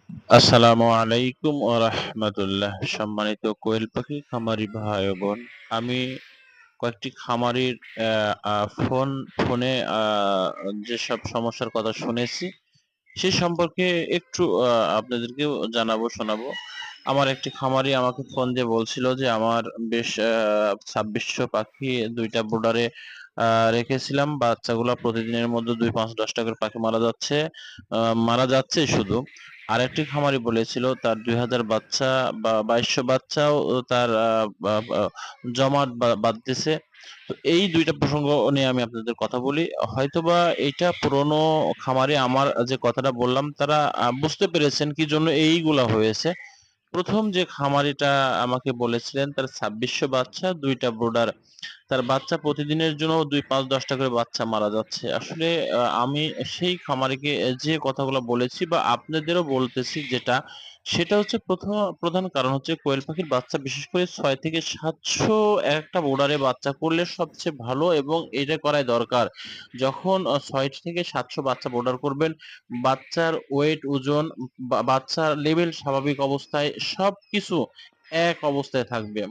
আসসালামু আলাইকুম ওয়া রাহমাতুল্লাহ। সম্মানিত কোয়েল পাখি খামারি ভাই ও বোন, আমি কয়েকটি খামারির ফোনে যেসব সমস্যার কথা শুনেছি সে সম্পর্কে একটু আপনাদেরকেও জানাবো শোনাবো। আমার একটি খামারি আমাকে ফোন দিয়ে বলছিল যে আমার বেশ ২৬০০ পাখি ২ টা ব্রুডারে রেখেছিলাম। বাচ্চাগুলা প্রতিদিনের মধ্যে ২, ৫, ১০ টা করে পাখি মারা যাচ্ছে। আ মারা যাচ্ছেই শুধু। আরেকটি খামারি বলেছিল তার ২,০০০ বাচ্চা বা ২২০০ বাচ্চাও তার বা বা জমাট বাঁধতেছে। তো এই ২ টা প্রসঙ্গ নিয়ে আমি আপনাদের কথা বলি। হয়তোবা এইটা পুরনো খামারে আমার যে কথাটা বললাম তারা বুঝতে পেরেছেন কি জন্য এইগুলা হয়েছে। ১ম যে খামারিটা আমাকে বলেছিলেন তার ২৬০০ বাচ্চা, ২ টা ব্রুডার। তার বাচ্চা প্রতিদিনের জন্য ২, ৫, ১০ টা করে বাচ্চা মারা যাচ্ছে। আসলে আমি সেই খামারিকে যে কথাগুলো বলেছি বা আপনাদেরও বলতেছি যেটা, সেটা হচ্ছে প্রধান কারণ হচ্ছে কোয়েল পাখির বাচ্চা বিশেষ করে ৬ থেকে ৭০০ একটা ব্রুডারে বাচ্চা করলে সবচেয়ে ভালো এবং এটা করাই দরকার। যখন ৬ থেকে ৭০০ বাচ্চা ব্রুডার করবেন, বাচ্চার ওয়েট, ওজন, বাচ্চার লেভেল স্বাভাবিক অবস্থায় সবকিছু এক অবস্থায় থাকবে।